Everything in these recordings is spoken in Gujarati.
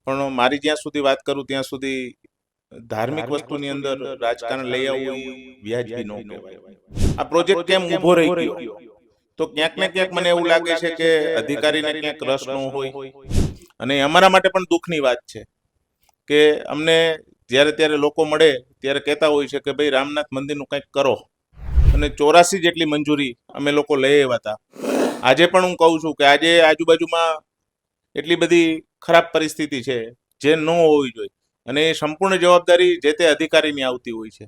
પણ મારી જ્યાં સુધી વાત કરું ત્યાં સુધી ધાર્મિક વસ્તુની અંદર રાજકારણ લઈ આવવું એ વ્યાજબી ન કહેવાય. આ પ્રોજેક્ટ કેમ ઊભો રહી ગયો? તો ક્યાંક ને ક્યાંક મને એવું લાગે છે કે અધિકારીને ક્યાંક રસ ન હોય, અને અમારા માટે પણ દુઃખની વાત છે કે અમને જ્યારે ત્યારે લોકો મળે ત્યારે કહેતા હોય છે કે ભાઈ રામનાથ મંદિરનું કંઈક કરો, અને 84 જેટલી મંજૂરી અમે લોકો લઈ આવ્યા હતા. આજે પણ હું કહું છું કે આજે આજુબાજુમાં એટલી બધી ખરાબ પરિસ્થિતિ છે જે ન હોવી જોઈએ, અને એ સંપૂર્ણ જવાબદારી જે તે અધિકારીની આવતી હોય છે.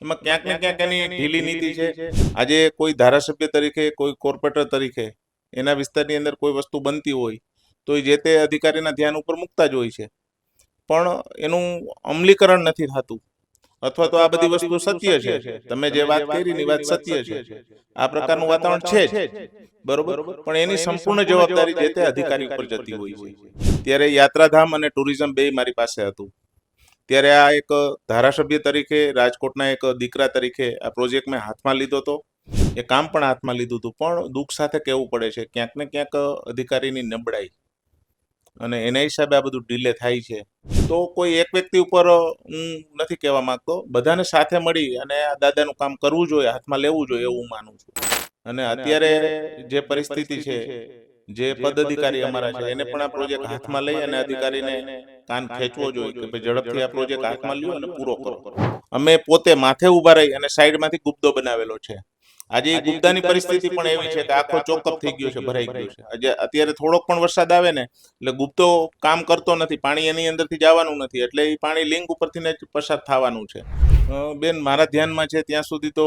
એમાં ક્યાંક ને ક્યાંક એની ઢીલી નીતિ છે. આજે કોઈ ધારાસભ્ય તરીકે, કોઈ કોર્પોરેટર તરીકે એના વિસ્તારની અંદર કોઈ વસ્તુ બનતી હોય તો એ જે તે અધિકારીના ધ્યાન ઉપર મૂકતા જ હોય છે, પણ એનું અમલીકરણ નથી થતું. અથવા તો આ બધી વસ્તુ સત્ય છે, તમે જે વાત કરી ની વાત સત્ય છે, આ પ્રકારનું વાતાવરણ છે જ, બરોબર, પણ એની સંપૂર્ણ જવાબદારી જે તે અધિકારી ઉપર જતી હોય છે. ત્યારે યાત્રાધામ અને ટુરિઝમ બે મારી પાસે હતું. ત્યારે આ એક ધારાસભ્ય તરીકે, રાજકોટના એક દીકરા તરીકે આ પ્રોજેક્ટ મેં હાથમાં લીધો હતો. એ કામ પણ હાથમાં લીધું હતું, પણ દુઃખ સાથે કહેવું પડે છે ક્યાંક ને ક્યાંક અધિકારીની નબળાઈ, અને એના હિસાબે આ બધું ડીલે થાય છે. તો કોઈ એક વ્યક્તિ ઉપર હું નથી કહેવા માંગતો, બધાને સાથે મળી અને આ દાદાનું કામ કરવું જોઈએ, હાથમાં લેવું જોઈએ એવું માનું છું. અને અત્યારે જે પરિસ્થિતિ છે, જે પદ અધિકારી અમારા છે એને પણ આ પ્રોજેક્ટ હાથમાં લઈ અને અધિકારીને કાન ખેંચવો જોઈએ કે ભાઈ ઝડપથી આ પ્રોજેક્ટ હાથમાં લ્યો અને પૂરો કરો. અમે પોતે માથે ઉભા રહી અને સાઈડમાંથી ગુપ્તો બનાવેલો છે. આજે એ ગુપ્તાની પરિસ્થિતિ પણ એવી છે કે આખો ચોકઅપ થઈ ગયો છે, ભરાઈ ગયો છે. આજે અત્યારે થોડોક પણ વરસાદ આવે ને એટલે ગુપ્તો કામ કરતો નથી, પાણી એની અંદરથી જવાનું નથી, એટલે એ પાણી લિંક ઉપરથી જ પસાર થવાનું છે. બેન, મારા ધ્યાનમાં છે ત્યાં સુધી તો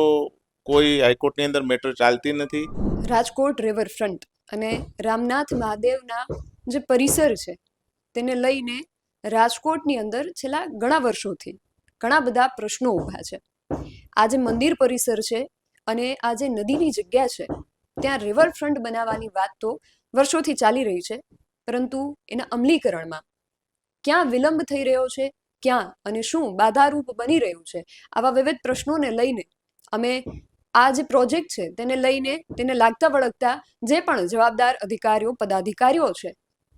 કોઈ હાઈકોર્ટની અંદર મેટર ચાલતી નથી. રાજકોટ રિવરફ્રન્ટ અને રામનાથ મહાદેવના જે પરિસર છે તેને લઈને રાજકોટની અંદર છેલ્લા ઘણા વર્ષોથી ઘણા બધા પ્રશ્નો ઊભા છે. આ જે મંદિર પરિસર છે અને આ જે નદીની જગ્યા છે ત્યાં રિવરફ્રન્ટ બનાવવાની વાત તો વર્ષોથી ચાલી રહી છે, પરંતુ એના અમલીકરણમાં ક્યાં વિલંબ થઈ રહ્યો છે, ક્યાં અને શું બાધારૂપ બની રહ્યું છે, આવા વિવિધ પ્રશ્નોને લઈને અમે આ જે પ્રોજેક્ટ છે તેને લઈને તેને લાગતા વળગતા જે પણ જવાબદાર અધિકારીઓ, પદાધિકારીઓ છે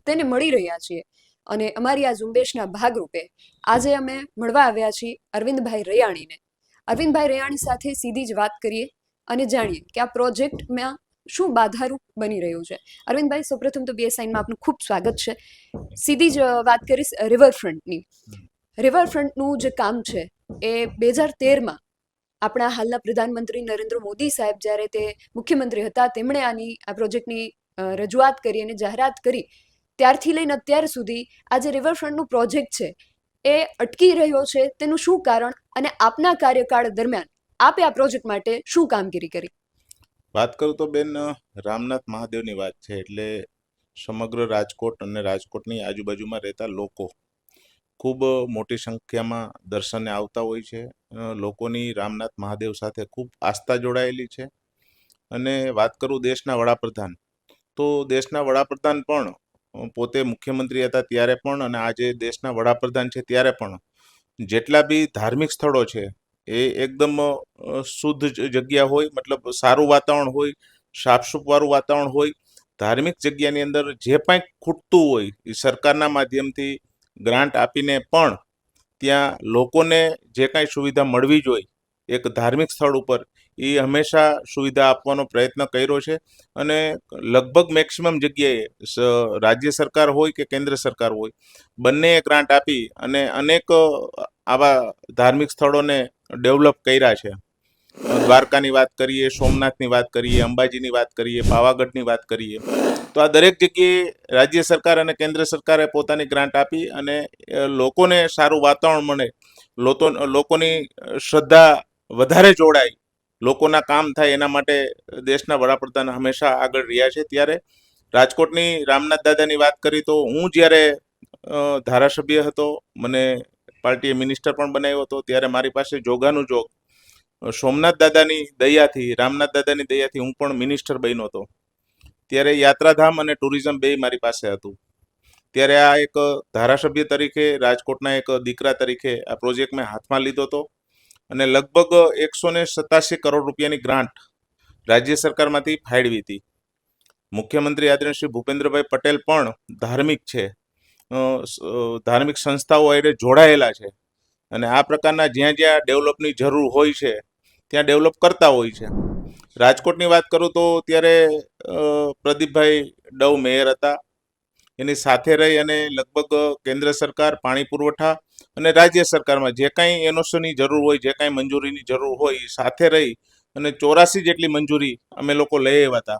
તેને મળી રહ્યા છીએ. અને અમારી આ ઝુંબેશના ભાગરૂપે આજે અમે મળવા આવ્યા છીએ અરવિંદભાઈ રૈયાણીને. અરવિંદભાઈ રૈયાણી સાથે સીધી જ વાત કરીએ અને જાણીએ કે આ પ્રોજેક્ટમાં શું બાધારૂપ બની રહ્યું છે. અરવિંદભાઈ, સૌપ્રથમ તો BSIમાં આપનું ખૂબ સ્વાગત છે. સીધી જ વાત કરીશ રિવરફ્રન્ટની. રિવરફ્રન્ટનું જે કામ છે એ 2013માં આપણા હાલના પ્રધાનમંત્રી નરેન્દ્ર મોદી સાહેબ જ્યારે તે મુખ્યમંત્રી હતા તેમણે આ પ્રોજેક્ટની રજૂઆત કરી અને જાહેરાત કરી, ત્યારથી લઈને અત્યાર સુધી આ જે રિવરફ્રન્ટનું પ્રોજેક્ટ છે એ અટકી રહ્યો છે, તેનું શું કારણ, અને આપના કાર્યકાળ દરમિયાન આપે આ પ્રોજેક્ટ માટે શું કામગીરી કરી? વાત કરું તો બેન, રામનાથ મહાદેવની વાત છે એટલે સમગ્ર રાજકોટ અને રાજકોટની આજુબાજુમાં રહેતા લોકો ખૂબ મોટી સંખ્યામાં દર્શને આવતા હોય છે. લોકોની રામનાથ મહાદેવ સાથે ખૂબ આસ્થા જોડાયેલી છે. અને વાત કરું દેશના વડાપ્રધાન, તો દેશના વડાપ્રધાન પણ પોતે મુખ્યમંત્રી હતા ત્યારે પણ, અને આજે દેશના વડાપ્રધાન છે ત્યારે પણ જેટલા બી ધાર્મિક સ્થળો છે એ એકદમ શુદ્ધ જગ્યા હોય, મતલબ સારું વાતાવરણ હોય, સાફસૂફવાળું વાતાવરણ હોય. ધાર્મિક જગ્યાની અંદર જે કંઈક ખૂટતું હોય એ સરકારના માધ્યમથી ગ્રાન્ટ આપીને પણ ત્યાં લોકોને જે કાંઈ સુવિધા મળવી જોઈએ એક ધાર્મિક સ્થળ ઉપર, એ હંમેશા સુવિધા આપવાનો પ્રયત્ન કર્યો છે. અને લગભગ મેક્સિમમ જગ્યાએ રાજ્ય સરકાર હોય કે કેન્દ્ર સરકાર હોય, બંને ગ્રાન્ટ આપી અને અનેક આવા ધાર્મિક સ્થળોને ડેવલપ કર્યા છે. દ્વારકાની વાત કરીએ, સોમનાથની વાત કરીએ, અંબાજીની વાત કરીએ, પાવાગઢની વાત કરીએ, તો આ દરેક જગ્યાએ રાજ્ય સરકાર અને કેન્દ્ર સરકારે પોતાની ગ્રાન્ટ આપી અને લોકોને સારું વાતાવરણ મળે, લોકોની શ્રદ્ધા વધારે જોડાય, લોકોના કામ થાય, એના માટે દેશના વડાપ્રધાન હંમેશા આગળ રહ્યા છે. ત્યારે રાજકોટની રામનાથ દાદાની વાત કરી તો હું જ્યારે ધારાસભ્ય હતો, મને પાર્ટીએ મિનિસ્ટર પણ બનાવ્યો હતો, ત્યારે મારી પાસે જોગાનું જોગ સોમનાથ દાદાની દયાથી, રામનાથ દાદાની દયાથી હું પણ મિનિસ્ટર બન્યો હતો. ત્યારે યાત્રાધામ અને ટુરિઝમ બે મારી પાસે હતું. ત્યારે આ એક ધારાસભ્ય તરીકે, રાજકોટના એક દીકરા તરીકે આ પ્રોજેક્ટ મેં હાથમાં લીધો હતો, અને લગભગ 187 કરોડ રૂપિયાની ગ્રાન્ટ રાજ્ય સરકારમાંથી ફાળવી હતી. મુખ્યમંત્રી આદરણીય શ્રી ભૂપેન્દ્રભાઈ પટેલ પણ ધાર્મિક છે, ધાર્મિક સંસ્થાઓ હારે જોડાયેલા છે અને આ પ્રકારના જ્યાં જ્યાં ડેવલપની જરૂર હોય છે ત્યાં ડેવલપ કરતા હોય છે. રાજકોટની વાત કરું તો ત્યારે પ્રદીપભાઈ ડવ મેયર હતા. એની સાથે રહી અને લગભગ કેન્દ્ર સરકાર, પાણી પુરવઠા અને રાજ્ય સરકારમાં જે કાંઈ એનઓસીની જરૂર હોય, જે કાંઈ મંજૂરીની જરૂર હોય, એ સાથે રહી અને 84 જેટલી મંજૂરી અમે લોકો લઈ આવ્યા હતા.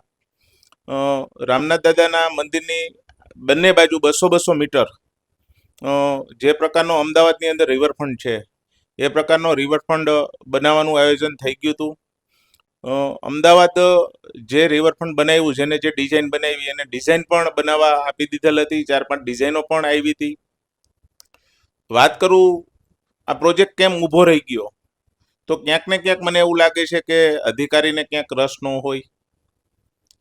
રામનાથ દાદાના મંદિરની બંને બાજુ 200-200 મીટર જે પ્રકારનો અમદાવાદની અંદર રિવરફ્રન્ટ છે એ પ્રકારનો રિવરફ્રન્ટ બનાવવાનું આયોજન થઈ ગયું હતું. અમદાવાદ જે રિવરફ્રન્ટ બનાવ્યું, જેને જે ડિઝાઇન બનાવી એને ડિઝાઇન પણ બનાવવા આપી દીધેલ હતી. 4-5 ડિઝાઇનો પણ આવી હતી. વાત કરું આ પ્રોજેક્ટ કેમ ઊભો રહી ગયો, તો ક્યાંક ને ક્યાંક મને એવું લાગે છે કે અધિકારીને ક્યાંક રસ ન હોય,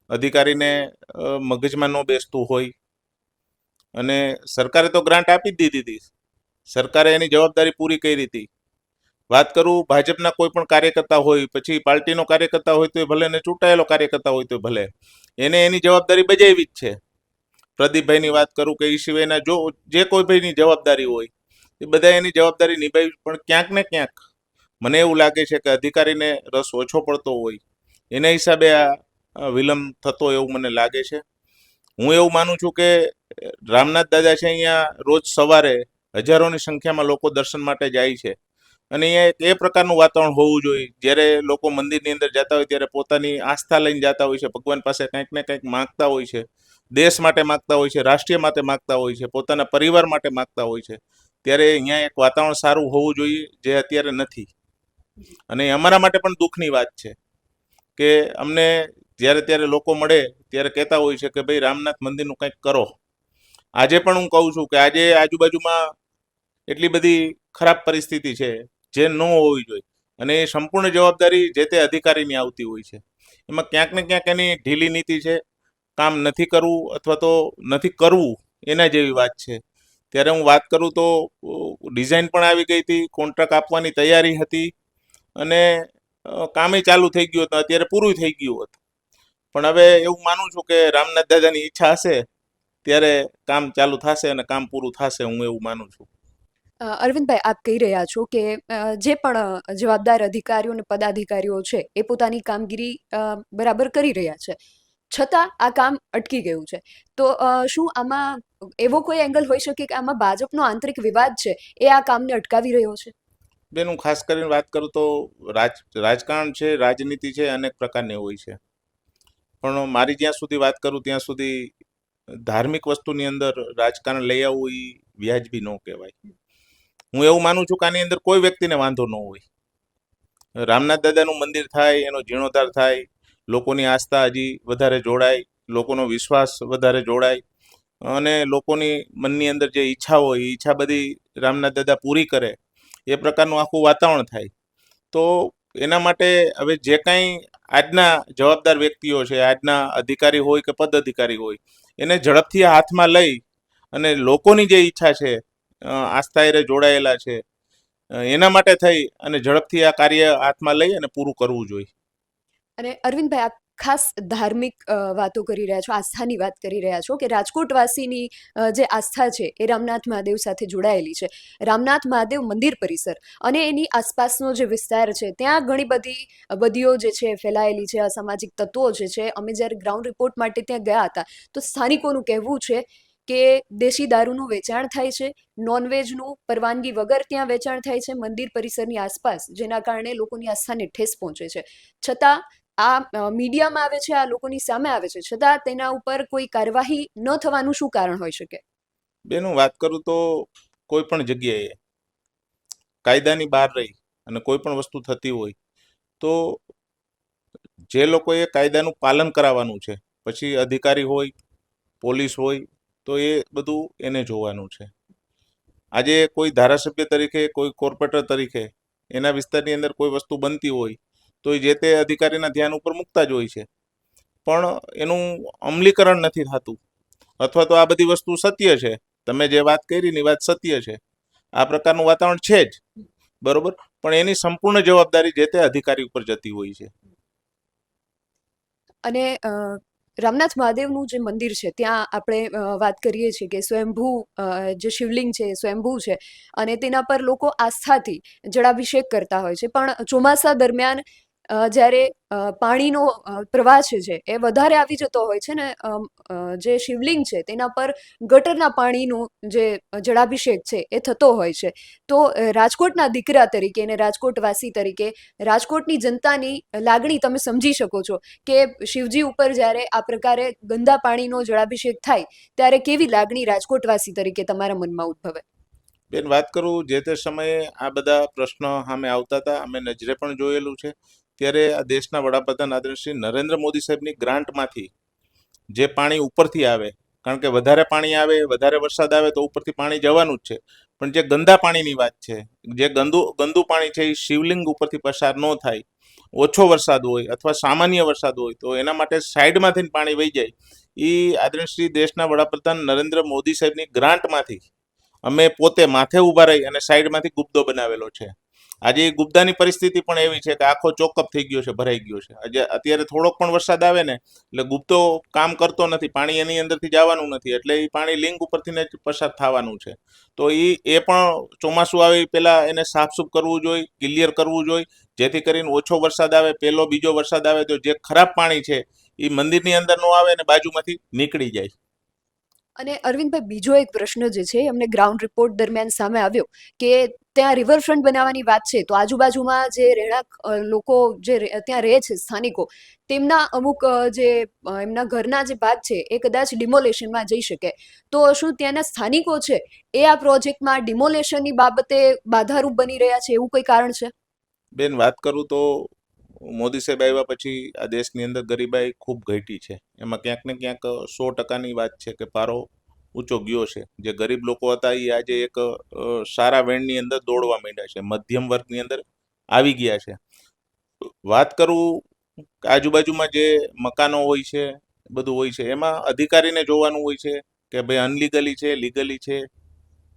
અધિકારીને મગજમાં ન બેસતું હોય. અને સરકારે તો ગ્રાન્ટ આપી જ દીધી હતી, સરકારે એની જવાબદારી પૂરી કરી હતી. વાત કરું ભાજપના કોઈ પણ કાર્યકર્તા હોય, પછી પાર્ટીનો કાર્યકર્તા હોય તો ભલે ને ચૂંટાયેલો કાર્યકર્તા હોય તો ભલે, એને એની જવાબદારી બજાવી જ છે. પ્રદીપભાઈની વાત કરું કે એ સિવાયના જો જે કોઈ ભાઈની જવાબદારી હોય એ બધા એની જવાબદારી નિભાવી, પણ ક્યાંક ને ક્યાંક મને એવું લાગે છે કે અધિકારીને રસ ઓછો પડતો હોય, એના હિસાબે આ વિલંબ થતો એવું મને લાગે છે. હું એવું માનું છું કે રામનાથ દાદા છે, અહીંયા રોજ સવારે હજારોની સંખ્યામાં લોકો દર્શન માટે જાય છે અને અહીંયા એક એ પ્રકારનું વાતાવરણ હોવું જોઈએ જ્યારે લોકો મંદિરની અંદર જતા હોય ત્યારે પોતાની આસ્થા લઈને જતા હોય છે, ભગવાન પાસે કંઈક ને કંઈક માંગતા હોય છે, દેશ માટે માંગતા હોય છે, રાષ્ટ્રીય માટે માંગતા હોય છે, પોતાના પરિવાર માટે માંગતા હોય છે. ત્યારે અહીંયા એક વાતાવરણ સારું હોવું જોઈએ, જે અત્યારે નથી. અને અમારા માટે પણ દુઃખની વાત છે કે અમને જ્યારે ત્યારે લોકો મળે ત્યારે કહેતા હોય છે કે ભાઈ રામનાથ મંદિરનું કંઈક કરો. આજે પણ હું કહું છું કે આજે આજુબાજુમાં એટલી બધી ખરાબ પરિસ્થિતિ છે જે ન હોવી જોઈએ, અને એ સંપૂર્ણ જવાબદારી જે તે અધિકારીની આવતી હોય છે. એમાં ક્યાંક ને ક્યાંક એની ઢીલી નીતિ છે, કામ નથી કરવું અથવા તો નથી કરવું એના જેવી વાત છે. ત્યારે હું વાત કરું તો ડિઝાઇન પણ આવી ગઈ હતી, કોન્ટ્રાક્ટ આપવાની તૈયારી હતી અને કામે ચાલુ થઈ ગયું હતું, અત્યારે પૂરું થઈ ગયું હતું. પણ હવે એવું માનું છું કે રામનાથ દાદાની ઈચ્છા હશે ત્યારે કામ ચાલુ થશે અને કામ પૂરું થશે, હું એવું માનું છું. અરવિંદભાઈ, આપ કહી રહ્યા છો કે જે પણ જવાબદાર અધિકારીઓ અને પદાધિકારીઓ છે એ પોતાની કામગીરી બરાબર કરી રહ્યા છે, છતાં આ કામ અટકી ગયું છે. તો શું આમાં એવો કોઈ એંગલ હોઈ શકે કે આમાં ભાજપનો આંતરિક વિવાદ છે એ આ કામને અટકાવી રહ્યો છે? બેન, હું ખાસ કરીને વાત કરું તો રાજકારણ છે, રાજનીતિ છે, અનેક પ્રકારની હોય છે. પણ મારી જ્યાં સુધી વાત કરું ત્યાં સુધી ધાર્મિક વસ્તુની અંદર રાજકારણ લઈ આવવું એ વ્યાજબી ન કહેવાય. હું એવું માનું છું કે આની અંદર કોઈ વ્યક્તિને વાંધો ન હોય. રામનાથ દાદાનું મંદિર થાય, એનો જીર્ણોદ્ધાર થાય, લોકોની આસ્થા હજી વધારે જોડાય, લોકોનો વિશ્વાસ વધારે જોડાય અને લોકોની મનની અંદર જે ઈચ્છા હોય એ ઈચ્છા બધી રામનાથ દાદા પૂરી કરે, એ પ્રકારનું આખું વાતાવરણ થાય. તો એના માટે હવે જે કાંઈ આજના જવાબદાર વ્યક્તિઓ છે, આજના અધિકારી હોય કે પદ અધિકારી હોય, એને ઝડપથી હાથમાં લઈ અને લોકોની જે ઈચ્છા છે, આસ્થા એ જોડાયેલા છે, એના માટે થઈ અને ઝડપથી આ કાર્ય હાથમાં લઈ અને પૂરું કરવું જોઈએ. અને અરવિંદભાઈ, આપ ખાસ ધાર્મિક વાતો કરી રહ્યા છો, આસ્થાની વાત કરી રહ્યા છો કે રાજકોટવાસીની જે આસ્થા છે એ રામનાથ મહાદેવ સાથે જોડાયેલી છે. રામનાથ મહાદેવ મંદિર પરિસર અને એની આસપાસનો જે વિસ્તાર છે ત્યાં ઘણી બધી બદીઓ જે છે ફેલાયેલી છે, અસામાજિક તત્વો જે છે. અમે જ્યારે ગ્રાઉન્ડ રિપોર્ટ માટે ત્યાં ગયા હતા તો સ્થાનિકોનું કહેવું છે કે દેશી દારૂનું વેચાણ થાય છે, નોનવેજનું પરવાનગી વગર ત્યાં વેચાણ થાય છે મંદિર પરિસરની આસપાસ, જેના કારણે લોકોની આસ્થાને ઠેસ પહોંચે છે. છતાં આ મીડિયામાં આવે છે, આ લોકોની સામે આવે છે, છતાં તેના ઉપર કોઈ કાર્યવાહી ન થવાનું શું કારણ હોઈ શકે? બેન, હું વાત કરું તો કોઈ પણ જગ્યાએ કાયદાની બહાર રહી અને કોઈ પણ વસ્તુ થતી હોય તો જે લોકોએ કાયદાનું પાલન કરાવવાનું છે, પછી અધિકારી હોય, પોલીસ હોય, તો એ બધું એને જોવાનું છે. આજે કોઈ ધારાસભ્ય તરીકે, કોઈ કોર્પોરેટર તરીકે એના વિસ્તારની અંદર કોઈ વસ્તુ બનતી હોય તો એ જે તે અધિકારીના ધ્યાન ઉપર મૂકતા જ હોય છે, પણ એનું અમલીકરણ નથી થતું. અથવા તો આ બધી વસ્તુ સત્ય છે, તમે જે વાત કરી ને એ વાત સત્ય છે, આ પ્રકારનું વાતાવરણ છે જ, બરોબર, પણ એની સંપૂર્ણ જવાબદારી જે તે અધિકારી ઉપર જતી હોય છે. અને રામનાથ મહાદેવનું જે મંદિર છે ત્યાં આપણે વાત કરીએ છીએ કે સ્વયંભૂ જે શિવલિંગ છે એ સ્વયંભૂ છે અને તેના પર લોકો આસ્થાથી જળાભિષેક કરતા હોય છે. પણ ચોમાસા દરમિયાન જ્યારે પાણીનો પ્રવાહ છે એ વધારે આવી જતો હોય છે ને જે શિવલિંગ છે તેના પર ગટરના પાણીનું જે જળાભિષેક છે એ થતો હોય છે. તો રાજકોટના દીકરા તરીકે અને રાજકોટવાસી તરીકે રાજકોટની જનતાની લાગણી તમે સમજી શકો છો કે શિવજી ઉપર જ્યારે આ પ્રકારે ગંદા પાણીનો જળાભિષેક થાય ત્યારે કેવી લાગણી રાજકોટવાસી તરીકે તમારા મનમાં ઉદ્ભવે? બેન, વાત કરું, જે તે સમયે આ બધા પ્રશ્નો સામે આવતા હતા, અમે નજરે પણ જોયેલું છે. ત્યારે આ દેશના વડાપ્રધાન આદરણીય શ્રી નરેન્દ્ર મોદી સાહેબની ગ્રાન્ટમાંથી જે પાણી ઉપરથી આવે, કારણ કે વધારે પાણી આવે, વધારે વરસાદ આવે તો ઉપરથી પાણી જવાનું જ છે, પણ જે ગંદા પાણીની વાત છે, જે ગંદુ પાણી છે એ શિવલિંગ ઉપરથી પસાર ન થાય, ઓછો વરસાદ હોય અથવા સામાન્ય વરસાદ હોય તો એના માટે સાઈડમાંથી પાણી વહી જાય, એ આદરણીય શ્રી દેશના વડાપ્રધાન નરેન્દ્ર મોદી સાહેબની ગ્રાન્ટમાંથી અમે પોતે માથે ઊભા રહી અને સાઈડમાંથી ગુબ્દો બનાવેલો છે. આજે એ ગુબ્દાની પરિસ્થિતિ પણ એવી છે કે આખો ચોકઅપ થઈ ગયો છે, ભરાઈ ગયો છે. આજે અત્યારે થોડોક પણ વરસાદ આવે ને એટલે ગુબ્દો કામ કરતો નથી, પાણી એની અંદરથી જવાનું નથી, એટલે એ પાણી લિંક ઉપરથી જ પસાર થવાનું છે. તો એ પણ ચોમાસું આવે પેલા એને સાફસૂફ કરવું જોઈએ, ક્લિયર કરવું જોઈએ, જેથી કરીને ઓછો વરસાદ આવે, પહેલો બીજો વરસાદ આવે તો જે ખરાબ પાણી છે એ મંદિરની અંદર નો આવે અને બાજુમાંથી નીકળી જાય. અને અરવિંદભાઈ, બીજો એક પ્રશ્ન જે છે અમને ગ્રાઉન્ડ રિપોર્ટ દરમિયાન સામે આવ્યો કે ત્યાં રિવરફ્રન્ટ બનાવવાની વાત છે તો આજુબાજુમાં જે રહેણાંક લોકો જે ત્યાં રહે છે સ્થાનિકો, તેમના અમુક જે એમના ઘરના જે ભાગ છે એ કદાચ ડિમોલેશનમાં જઈ શકે. તો શું ત્યાંના સ્થાનિકો છે એ આ પ્રોજેક્ટમાં ડિમોલેશનની બાબતે બાધારૂપ બની રહ્યા છે, એવું કોઈ કારણ છે? બેન, વાત કરું તો મોદી સાહેબ આવ્યા પછી આ દેશની અંદર ગરીબાઈ ખૂબ ઘટી છે. એમાં ક્યાંક ને ક્યાંક 100%ની વાત છે કે પારો ઊંચો ગયો છે. જે ગરીબ લોકો હતા એ આજે એક સારા વેણની અંદર દોડવા માંડ્યા છે, મધ્યમ વર્ગની અંદર આવી ગયા છે. વાત કરું આજુબાજુમાં જે મકાનો હોય છે, બધું હોય છે, એમાં અધિકારીને જોવાનું હોય છે કે ભાઈ અનલીગલી છે, લીગલી છે,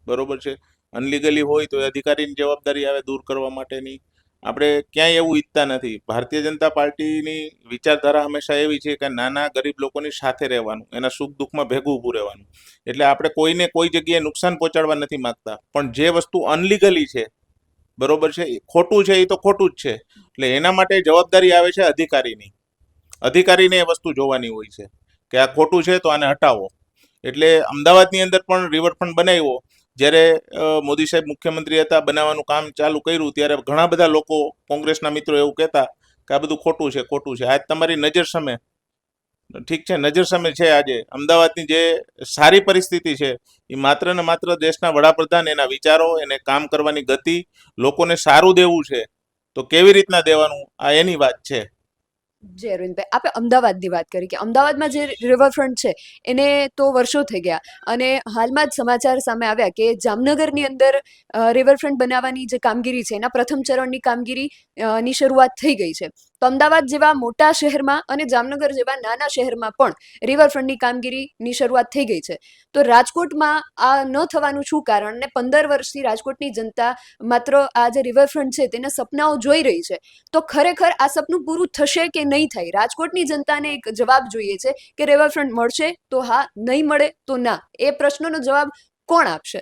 બરોબર છે. અનલીગલી હોય તો એ અધિકારીની જવાબદારી આવે દૂર કરવા માટેની. આપણે ક્યાંય એવું ઈચ્છતા નથી. ભારતીય જનતા પાર્ટીની વિચારધારા હંમેશા એવી છે કે નાના ગરીબ લોકોની સાથે રહેવાનું, એના સુખ દુઃખમાં ભેગું ઊભું રહેવાનું. એટલે આપણે કોઈને કોઈ જગ્યાએ નુકસાન પહોંચાડવા નથી માંગતા, પણ જે વસ્તુ અનલીગલી છે, બરોબર છે, ખોટું છે, એ તો ખોટું જ છે. એટલે એના માટે જવાબદારી આવે છે અધિકારીની. અધિકારીને એ વસ્તુ જોવાની હોય છે કે આ ખોટું છે તો આને હટાવો. એટલે અમદાવાદની અંદર પણ રિવરફ્રન્ટ બનાવ્યો, જ્યારે મોદી સાહેબ મુખ્યમંત્રી હતા, બનાવવાનું કામ ચાલુ કર્યું ત્યારે ઘણા બધા લોકો, કોંગ્રેસના મિત્રો એવું કહેતા કે આ બધું ખોટું છે, ખોટું છે. આજ તમારી નજર સામે, ઠીક છે, નજર સામે છે આજે અમદાવાદની જે સારી પરિસ્થિતિ છે એ માત્ર ને માત્ર દેશના વડાપ્રધાન, એના વિચારો, એને કામ કરવાની ગતિ, લોકોને સારું દેવું છે તો કેવી રીતના દેવાનું, આ એની વાત છે. જી અરવિંદભાઈ, આપણે અમદાવાદની વાત કરી કે અમદાવાદમાં જે રિવરફ્રન્ટ છે એને તો વર્ષો થઈ ગયા અને હાલમાં જ સમાચાર સામે આવ્યા કે જામનગરની અંદર રિવરફ્રન્ટ બનાવવાની જે કામગીરી છે એના પ્રથમ ચરણની કામગીરી ની શરૂઆત થઈ ગઈ છે. તો અમદાવાદ જેવા મોટા શહેરમાં અને જામનગર જેવા નાના શહેરમાં પણ રિવરફ્રન્ટની કામગીરીની શરૂઆત થઈ ગઈ છે. તો રાજકોટમાં આ ન થવાનું શું કારણ? અને 15 વર્ષથી રાજકોટની જનતા માત્ર આ જે રિવરફ્રન્ટ છે તેના સપનાઓ જોઈ રહી છે. તો ખરેખર આ સપનું પૂરું થશે કે નહીં થાય? રાજકોટની જનતાને એક જવાબ જોઈએ છે કે રિવરફ્રન્ટ મળશે તો હા, નહીં મળે તો ના. એ પ્રશ્નનો જવાબ કોણ આપશે?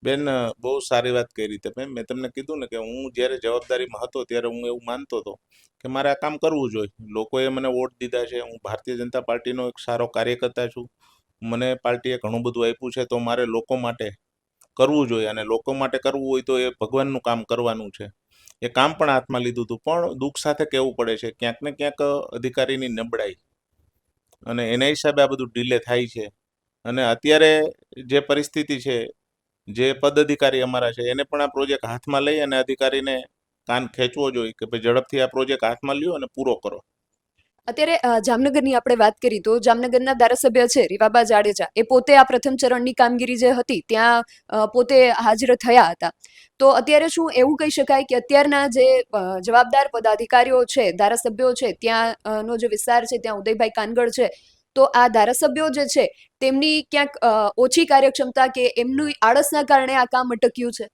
બેન, બહુ સારી વાત કરી તમે. મેં તમને કીધું ને કે હું જ્યારે જવાબદારીમાં હતો ત્યારે હું એવું માનતો હતો કે મારે આ કામ કરવું જોઈએ. લોકોએ મને વોટ દીધા છે, હું ભારતીય જનતા પાર્ટીનો એક સારો કાર્યકર્તા છું, મને પાર્ટીએ ઘણું બધું આપ્યું છે, તો મારે લોકો માટે કરવું જોઈએ. અને લોકો માટે કરવું હોય તો એ ભગવાનનું કામ કરવાનું છે. એ કામ પણ હાથમાં લીધું હતું, પણ દુઃખ સાથે કહેવું પડે છે ક્યાંક ને ક્યાંક અધિકારીની નબળાઈ, અને એના હિસાબે આ બધું ડીલે થાય છે. અને અત્યારે જે પરિસ્થિતિ છે, જે પદ અધિકારી અમારા છે એને પણ આ પ્રોજેક્ટ હાથમાં લઈ અને અધિકારીને કાન ખેંચવો જોઈએ કે ભાઈ ઝડપથી આ પ્રોજેક્ટ હાથમાં લ્યો અને પૂરો કરો. અત્યારે જામનગરની આપણે વાત કરી તો જામનગરના ધારાસભ્ય છે રીવાબા જાડેજા, એ પોતે આ પ્રથમ ચરણની કામગીરી જે હતી ત્યાં પોતે હાજર થયા હતા. તો અત્યારે શું એવું કહી શકાય કે અત્યારના જે જવાબદાર પદાધિકારીઓ છે, ધારાસભ્યો છે, ત્યાં નો જે વિસ્તાર છે ત્યાં ઉદયભાઈ કાનગડ છે, તો આ ધારાસભ્યો જે છે તેમની ક્યાંક ઓછી કાર્યક્ષમતા કે એમની આળસના કારણે આ કામ અટક્યું છે?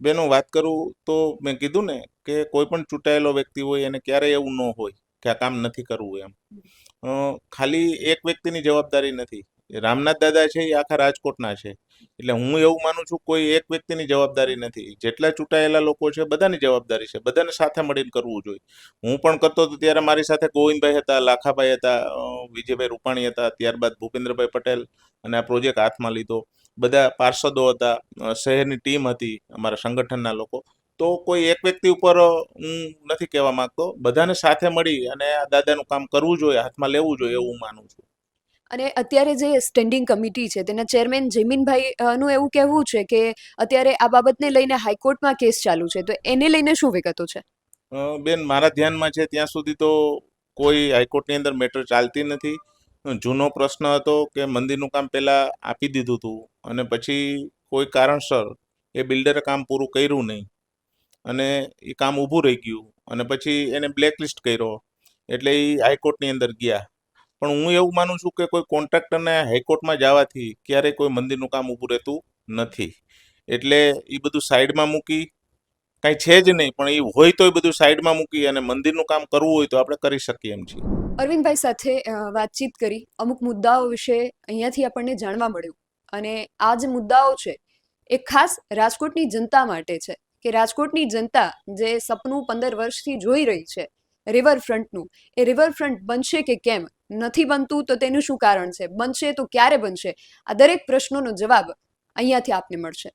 બેન, હું વાત કરું તો મેં કીધું ને કે કોઈ પણ ચૂંટાયેલો વ્યક્તિ હોય એને ક્યારેય એવું ન હોય કે આ કામ નથી કરવું એમ. ખાલી એક વ્યક્તિની જવાબદારી નથી. રામનાથ દાદા છે એ આખા રાજકોટના છે, એટલે હું એવું માનું છું કોઈ એક વ્યક્તિની જવાબદારી નથી. જેટલા ચૂંટાયેલા લોકો છે બધાની જવાબદારી છે, બધાને સાથે મળીને કરવું જોઈએ. હું પણ કરતો હતો ત્યારે મારી સાથે ગોવિંદભાઈ હતા, લાખાભાઈ હતા, વિજયભાઈ રૂપાણી હતા, ત્યારબાદ ભૂપેન્દ્રભાઈ પટેલ, અને આ પ્રોજેક્ટ હાથમાં લીધો. બધા પાર્ષદો હતા, શહેરની ટીમ હતી, અમારા સંગઠનના લોકો. તો કોઈ એક વ્યક્તિ ઉપર હું નથી કહેવા માંગતો, બધાને સાથે મળી અને આ દાદાનું કામ કરવું જોઈએ, હાથમાં લેવું જોઈએ એવું હું માનું છું. અને અત્યારે જે સ્ટેન્ડિંગ કમિટી છે તેના ચેરમેન જયમીનભાઈ નું એવું કહેવું છે કે અત્યારે આ બાબતને લઈને હાઈકોર્ટમાં કેસ ચાલુ છે, તો એને લઈને શું વિગતો છે? બેન, મારા ધ્યાનમાં છે ત્યાં સુધી તો કોઈ હાઈકોર્ટની અંદર મેટર ચાલતી નથી. જૂનો પ્રશ્ન હતો કે મંદિરનું કામ પહેલા આપી દીધું હતું અને પછી કોઈ કારણસર એ બિલ્ડરે કામ પૂરું કર્યું નહીં અને એ કામ ઊભું રહી ગયું અને પછી એને બ્લેકલિસ્ટ કર્યો, એટલે એ હાઈકોર્ટની અંદર ગયા. પણ હું એવું માનું છું કે કોઈ કોન્ટ્રાક્ટરને હાઈકોર્ટમાં જવાથી ક્યારેય કોઈ મંદિરનું કામ ઊભું રહેતું નથી. એટલે એ બધું સાઈડમાં મૂકી, કાંઈ છે જ નહીં પણ એ હોય તો એ બધું સાઈડમાં મૂકી અને મંદિરનું કામ કરવું હોય તો આપણે કરી શકીએ એમ છીએ. અરવિંદભાઈ સાથે વાતચીત કરી, અમુક મુદ્દાઓ વિશે અહીંયાથી આપણને જાણવા મળ્યું, અને આ જે મુદ્દાઓ છે એ ખાસ રાજકોટની જનતા માટે છે કે રાજકોટની જનતા જે સપનું 15 વર્ષથી જોઈ રહી છે રિવરફ્રન્ટનું, એ રિવરફ્રન્ટ બનશે કે કેમ, નથી બનતું તો તેનું શું કારણ છે, બનશે તો ક્યારે બનશે, આ દરેક પ્રશ્નોનો જવાબ અહીંયાથી આપને મળશે.